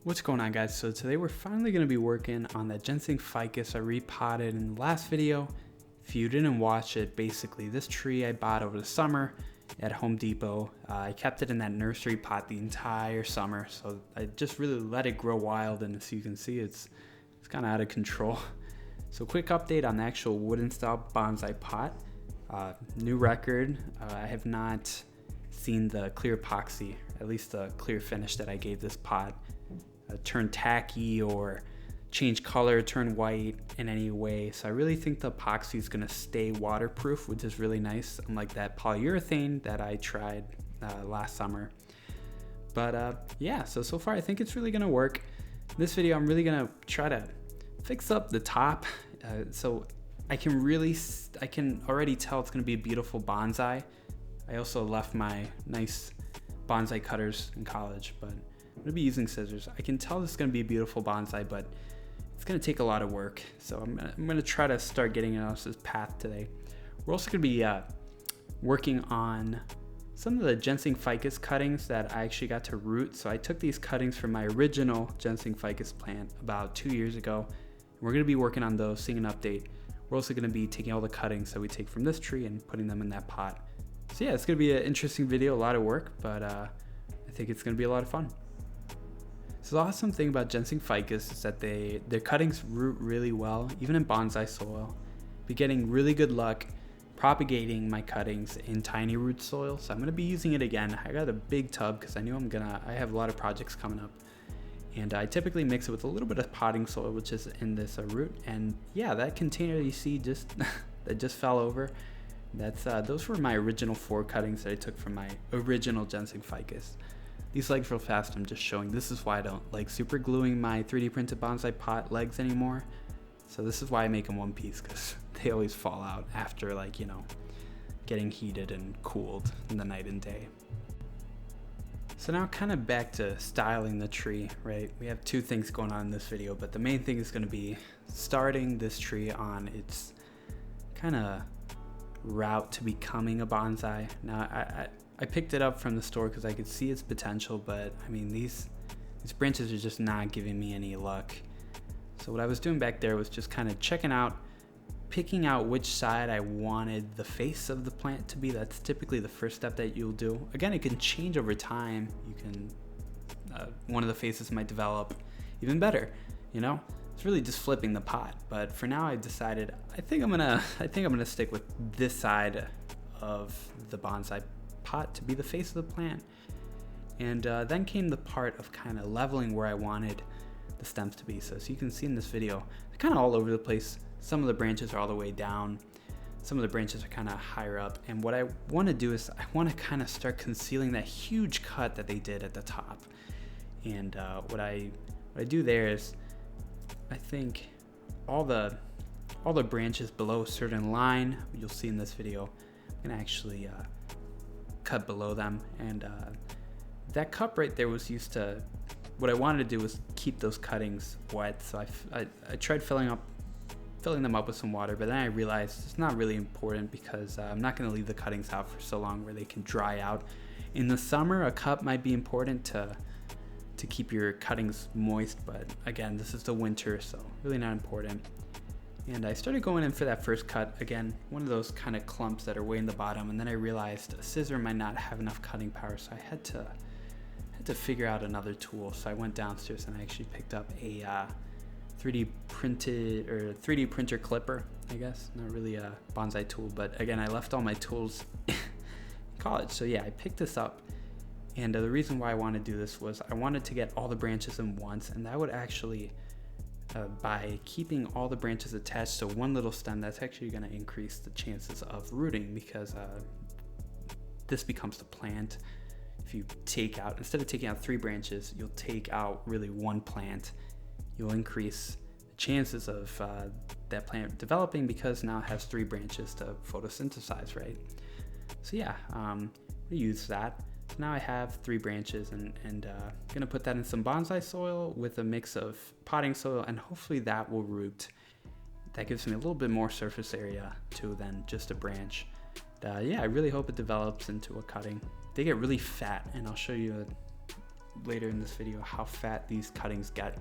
What's going on, guys? So today we're finally going to be working on that Ginseng Ficus I repotted in the last video. If you didn't watch it, basically this tree I bought over the summer at Home Depot. I kept it in that nursery pot the entire summer, so I just really let it grow wild, and as you can see, it's kind of out of control. So quick update on the actual wooden style bonsai pot. New record. I have not seen the clear epoxy, at least the clear finish that I gave this pot, turn tacky or change color, turn white in any way. So I really think the epoxy is going to stay waterproof, which is really nice, unlike that polyurethane that I tried last summer. But yeah, so far I think it's really going to work. In this video I'm really going to try to fix up the top, so I can already tell it's going to be a beautiful bonsai. I also left my nice bonsai cutters in college, but I'm gonna be using scissors. I can tell this is gonna be a beautiful bonsai, but it's gonna take a lot of work. So I'm gonna try to start getting it off this path today. We're also gonna be working on some of the Ginseng Ficus cuttings that I actually got to root. So I took these cuttings from my original Ginseng Ficus plant about 2 years ago. We're gonna be working on those, seeing an update. We're also gonna be taking all the cuttings that we take from this tree and putting them in that pot. So yeah, it's gonna be an interesting video, a lot of work, but I think it's gonna be a lot of fun. So the awesome thing about Ginseng Ficus is that their cuttings root really well, even in bonsai soil. Be getting really good luck propagating my cuttings in tiny root soil. So I'm gonna be using it again. I got a big tub because I knew I have a lot of projects coming up. And I typically mix it with a little bit of potting soil, which is in this root. And yeah, that container you see that just fell over, those were my original 4 cuttings that I took from my original Ginseng Ficus. These legs real fast, I'm just showing. This is why I don't like super gluing my 3D printed bonsai pot legs anymore. So this is why I make them one piece, because they always fall out after, like, you know, getting heated and cooled in the night and day. So now kind of back to styling the tree, right? We have 2 things going on in this video, but the main thing is going to be starting this tree on its kind of route to becoming a bonsai. Now I picked it up from the store because I could see its potential, but I mean these branches are just not giving me any luck. So what I was doing back there was just kind of picking out which side I wanted the face of the plant to be. That's typically the first step that you'll do. Again, it can change over time. You can one of the faces might develop even better, you know? It's really just flipping the pot. But for now I decided I think I'm gonna stick with this side of the bonsai pot to be the face of the plant. And then came the part of kind of leveling where I wanted the stems to be. So as you can see in this video, they're kind of all over the place. Some of the branches are all the way down, some of the branches are kind of higher up, and what I want to do is I want to kind of start concealing that huge cut that they did at the top. And what I do there is I think all the branches below a certain line, you'll see in this video, I'm gonna actually cut below them, and that cup right there was used to, what I wanted to do was keep those cuttings wet. So I tried filling them up with some water, but then I realized it's not really important because I'm not going to leave the cuttings out for so long where they can dry out. In the summer, a cup might be important to keep your cuttings moist, but again, this is the winter, so really not important. And I started going in for that first cut, again, one of those kind of clumps that are way in the bottom, and then I realized a scissor might not have enough cutting power, so I had to figure out another tool. So I went downstairs and I actually picked up a 3D printer clipper, I guess. Not really a bonsai tool, but again, I left all my tools in college. So yeah, I picked this up, and the reason why I wanted to do this was I wanted to get all the branches in once, and that would actually, by keeping all the branches attached to one little stem, that's actually going to increase the chances of rooting, because this becomes the plant. If you instead of taking out 3 branches, you'll take out really 1 plant. You'll increase the chances of that plant developing because now it has 3 branches to photosynthesize, right? So yeah, we use that. So now I have 3 branches, and gonna put that in some bonsai soil with a mix of potting soil, and hopefully that will root. That gives me a little bit more surface area too than just a branch. Yeah, I really hope it develops into a cutting. They get really fat, and I'll show you later in this video how fat these cuttings get.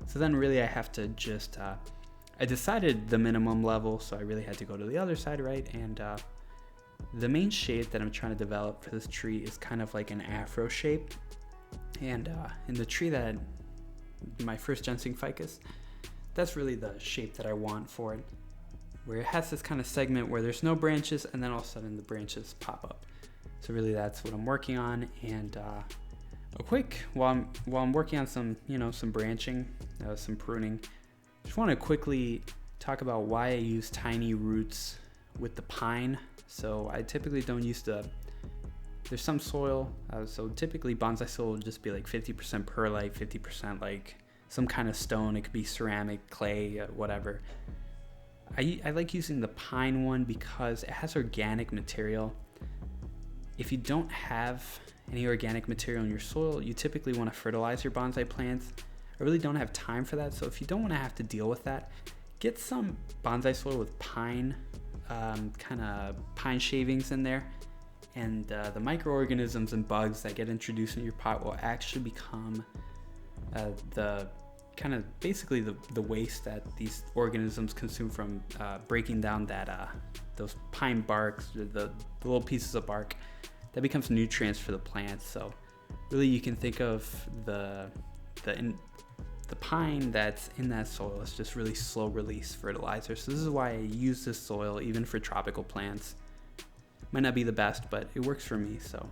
So then really I have to just, I decided the minimum level, so I really had to go to the other side, right? And the main shape that I'm trying to develop for this tree is kind of like an afro shape. And in the tree that, my first Ginseng Ficus, that's really the shape that I want for it, where it has this kind of segment where there's no branches and then all of a sudden the branches pop up. So really that's what I'm working on. And a quick, while I'm working on some, some branching, some pruning, just want to quickly talk about why I use tiny roots with the pine. So I typically don't use there's some soil, so typically bonsai soil will just be like 50% perlite, 50% like some kind of stone. It could be ceramic, clay, whatever. I like using the pine one because it has organic material. If you don't have any organic material in your soil, you typically want to fertilize your bonsai plants. I really don't have time for that, so if you don't want to have to deal with that, get some bonsai soil with pine, kind of pine shavings in there, and the microorganisms and bugs that get introduced in your pot will actually become the kind of basically the waste that these organisms consume from breaking down those pine barks, the little pieces of bark. That becomes nutrients for the plants. So really you can think of the pine that's in that soil is just really slow release fertilizer. So this is why I use this soil even for tropical plants. Might not be the best, but it works for me. So,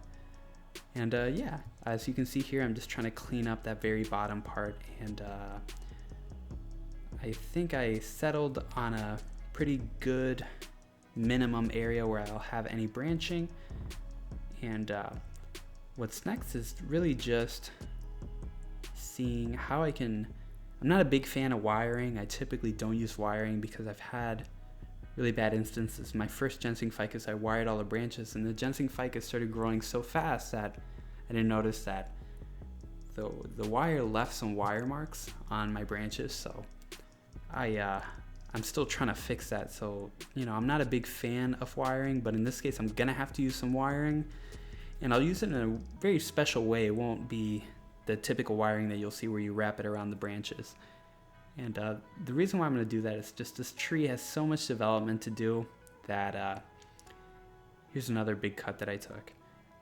and yeah, as you can see here, I'm just trying to clean up that very bottom part, and I think I settled on a pretty good minimum area where I'll have any branching. And what's next is really just seeing how I can, I'm not a big fan of wiring. I typically don't use wiring because I've had really bad instances. My first Ginseng Ficus, I wired all the branches, and the Ginseng Ficus started growing so fast that I didn't notice that the wire left some wire marks on my branches. So I'm still trying to fix that. So, I'm not a big fan of wiring, but in this case, I'm gonna have to use some wiring, and I'll use it in a very special way. It won't be the typical wiring that you'll see where you wrap it around the branches. And the reason why I'm gonna do that is just this tree has so much development to do that here's another big cut that I took,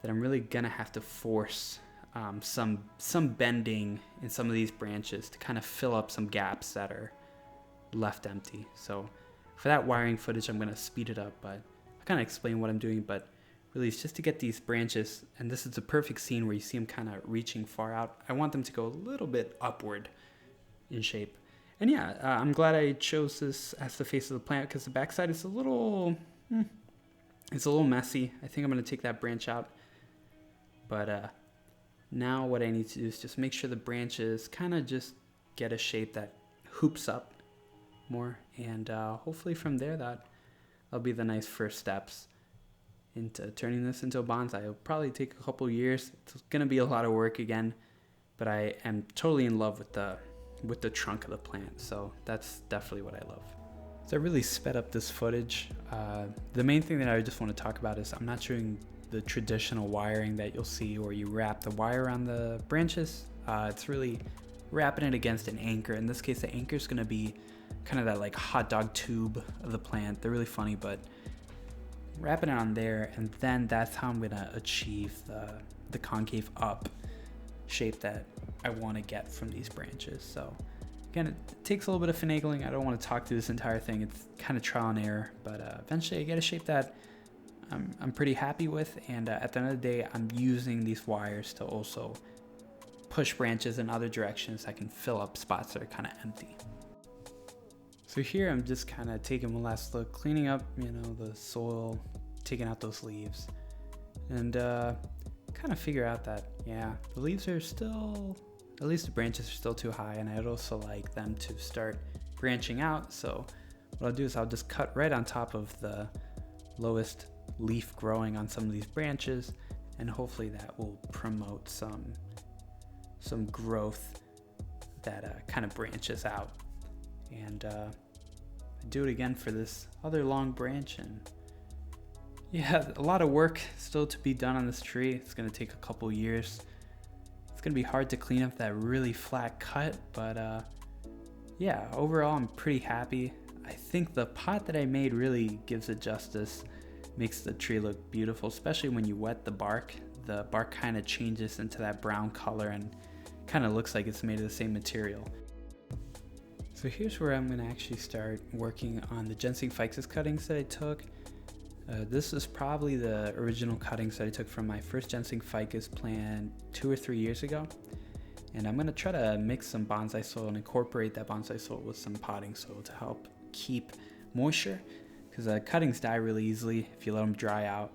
that I'm really gonna have to force some bending in some of these branches to kind of fill up some gaps that are left empty. So for that wiring footage, I'm going to speed it up, but I'll kind of explain what I'm doing. But really it's just to get these branches, and this is a perfect scene where you see them kind of reaching far out. I want them to go a little bit upward in shape. And yeah, I'm glad I chose this as the face of the plant because the backside is a little messy. I think I'm going to take that branch out. But now what I need to do is just make sure the branches kind of just get a shape that hoops up more, and hopefully from there that'll be the nice first steps into turning this into a bonsai. It'll probably take a couple years. It's gonna be a lot of work again, but I am totally in love with the trunk of the plant, so that's definitely what I love. So I really sped up this footage. The main thing that I just want to talk about is I'm not showing the traditional wiring that you'll see where you wrap the wire around the branches. It's really wrapping it against an anchor. In this case, the anchor is going to be kind of that like hot dog tube of the plant. They're really funny, but wrapping it on there, and then that's how I'm going to achieve the concave up shape that I want to get from these branches. So again, it takes a little bit of finagling. I don't want to talk through this entire thing. It's kind of trial and error, but eventually I get a shape that I'm pretty happy with. And at the end of the day, I'm using these wires to also push branches in other directions. I can fill up spots that are kind of empty. So here I'm just kind of taking one last look, cleaning up, the soil, taking out those leaves, and kind of figure out that, yeah, the leaves are still, at least the branches are still too high, and I'd also like them to start branching out. So what I'll do is I'll just cut right on top of the lowest leaf growing on some of these branches, and hopefully that will promote some growth that kind of branches out. And do it again for this other long branch. And yeah, a lot of work still to be done on this tree. It's going to take a couple years It's gonna be hard to clean up that really flat cut, but yeah, overall I'm pretty happy. I think the pot that I made really gives it justice, makes the tree look beautiful, especially when you wet the bark. The bark kind of changes into that brown color and kind of looks like it's made of the same material. So here's where I'm going to actually start working on the Ginseng Ficus cuttings that I took. This is probably the original cuttings that I took from my first Ginseng Ficus plant 2 or 3 years ago. And I'm going to try to mix some bonsai soil and incorporate that bonsai soil with some potting soil to help keep moisture, because cuttings die really easily if you let them dry out.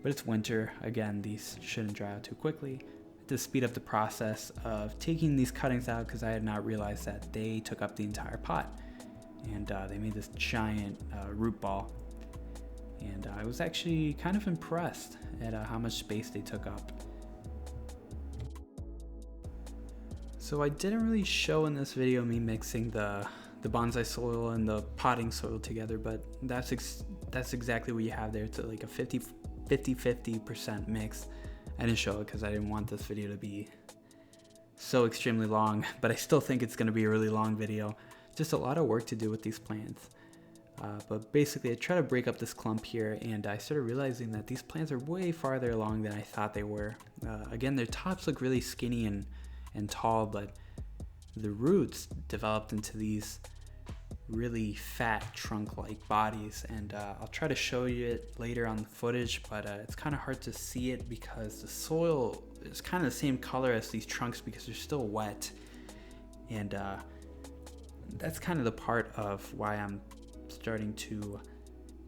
But it's winter, again, these shouldn't dry out too quickly. To speed up the process of taking these cuttings out, because I had not realized that they took up the entire pot, and they made this giant root ball. And I was actually kind of impressed at how much space they took up. So I didn't really show in this video me mixing the bonsai soil and the potting soil together, but that's exactly what you have there. It's like a 50-50% mix. I didn't show it because I didn't want this video to be so extremely long, but I still think it's going to be a really long video. Just a lot of work to do with these plants. But basically I try to break up this clump here, and I started realizing that these plants are way farther along than I thought they were. Again, their tops look really skinny and tall, but the roots developed into these really fat trunk-like bodies, and I'll try to show you it later on the footage, but it's kind of hard to see it because the soil is kind of the same color as these trunks because they're still wet, and that's kind of the part of why I'm starting to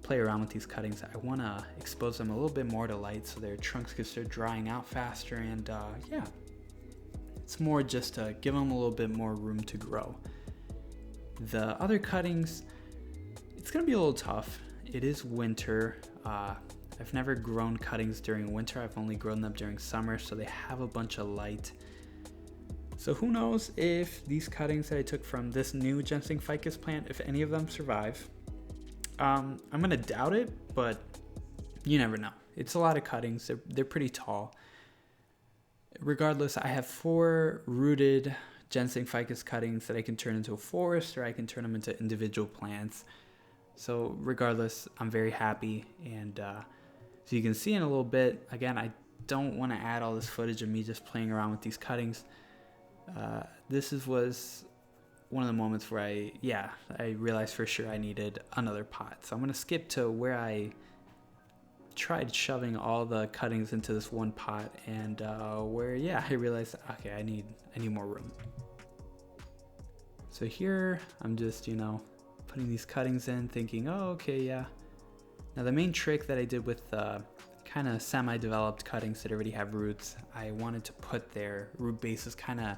play around with these cuttings. I want to expose them a little bit more to light so their trunks can start drying out faster, and yeah, it's more just to give them a little bit more room to grow. The other cuttings, it's gonna be a little tough. It is winter. I've never grown cuttings during winter. I've only grown them during summer, so they have a bunch of light. So who knows if these cuttings that I took from this new Ginseng Ficus plant, if any of them survive. I'm gonna doubt it, but you never know. It's a lot of cuttings. They're pretty tall. Regardless, I have 4 rooted Ginseng Ficus cuttings that I can turn into a forest, or I can turn them into individual plants. So regardless, I'm very happy, and so you can see in a little bit, again, I don't want to add all this footage of me just playing around with these cuttings. This was one of the moments where I realized for sure I needed another pot. So I'm going to skip to where I tried shoving all the cuttings into this one pot, and where I realized, okay, I need more room. So here I'm just putting these cuttings in, thinking, oh, okay, yeah. Now the main trick that I did with kind of semi-developed cuttings that already have roots, I wanted to put their root bases kind of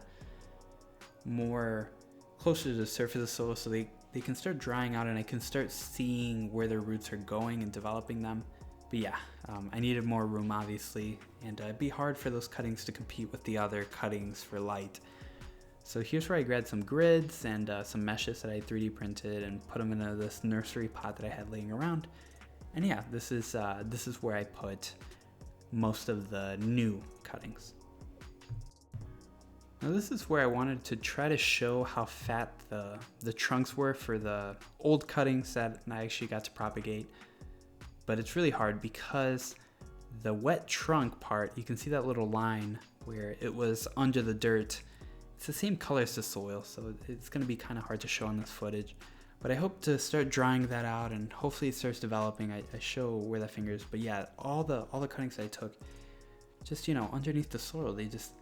more closer to the surface of the soil, so they can start drying out and I can start seeing where their roots are going and developing them. But yeah, I needed more room, obviously, and it'd be hard for those cuttings to compete with the other cuttings for light. So here's where I grabbed some grids and some meshes that I 3D printed and put them into this nursery pot that I had laying around. And yeah, this is where I put most of the new cuttings. Now this is where I wanted to try to show how fat the trunks were for the old cuttings that I actually got to propagate. But it's really hard because the wet trunk part, you can see that little line where it was under the dirt. It's the same color as the soil, so it's going to be kind of hard to show in this footage. But I hope to start drying that out, and hopefully it starts developing. I show where that finger is. But yeah, all the cuttings that I took, just underneath the soil, they just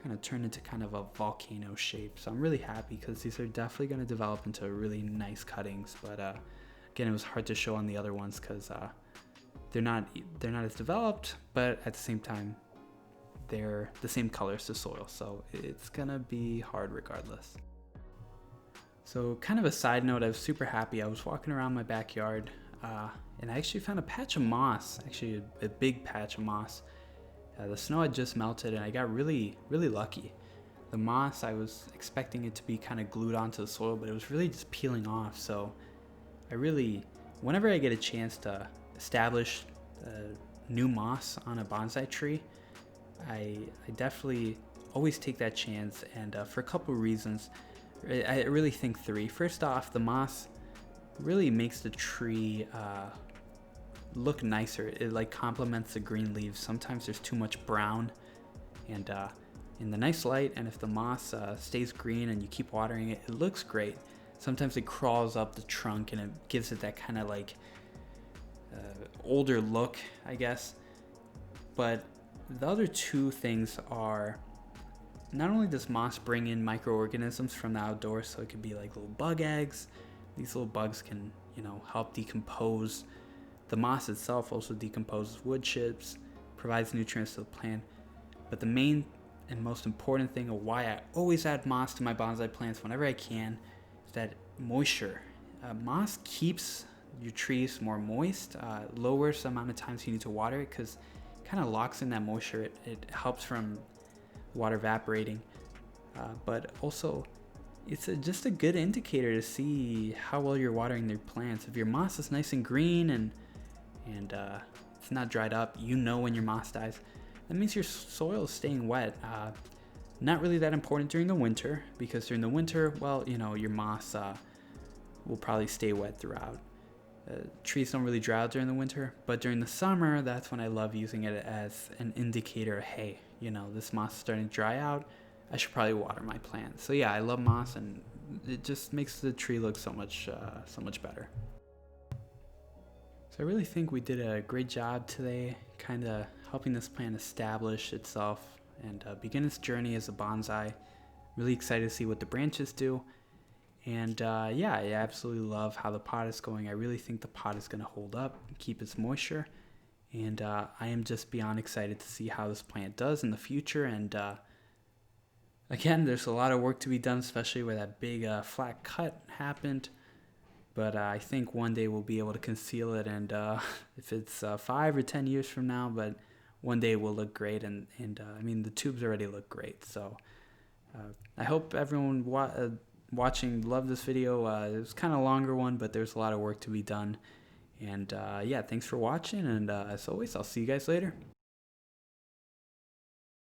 kind of turned into kind of a volcano shape. So I'm really happy because these are definitely going to develop into really nice cuttings. But again, it was hard to show on the other ones because they're not as developed, but at the same time, they're the same color as the soil, so it's gonna be hard regardless. So kind of a side note, I was super happy. I was walking around my backyard and I actually found a patch of moss, actually a big patch of moss. The snow had just melted and I got really lucky. The moss, I was expecting it to be kind of glued onto the soil, but it was really just peeling off. So whenever I get a chance to establish new moss on a bonsai tree, I definitely always take that chance, and for a couple reasons. I really think three. First off, the moss really makes the tree look nicer. It like complements the green leaves. Sometimes there's too much brown, and in the nice light, and if the moss stays green and you keep watering it, it looks great. Sometimes it crawls up the trunk and it gives it that kind of like older look, I guess. But the other two things are, not only does moss bring in microorganisms from the outdoors, so it could be like little bug eggs. These little bugs can, help decompose. The moss itself also decomposes wood chips, provides nutrients to the plant. But the main and most important thing of why I always add moss to my bonsai plants whenever I can is that moisture. Moss keeps your trees more moist, lowers the amount of times you need to water it because it kind of locks in that moisture. It helps from water evaporating, but also it's just a good indicator to see how well you're watering their plants. If your moss is nice and green and it's not dried up, when your moss dies, that means your soil is staying wet. Not really that important during the winter, because during the winter, your moss will probably stay wet throughout. Trees don't really dry out during the winter, but during the summer, that's when I love using it as an indicator. Hey, this moss is starting to dry out. I should probably water my plants. So yeah, I love moss, and it just makes the tree look so much better. So I really think we did a great job today, kind of helping this plant establish itself and begin its journey as a bonsai. Really excited to see what the branches do. And I absolutely love how the pot is going. I really think the pot is going to hold up, keep its moisture. And I am just beyond excited to see how this plant does in the future. And again, there's a lot of work to be done, especially where that big flat cut happened. But I think one day we'll be able to conceal it. And if it's 5 or 10 years from now, but one day it will look great. And the tubes already look great. So I hope everyone watching loved this video. It was kind of a longer one, but there's a lot of work to be done. And thanks for watching, and as always, I'll see you guys later.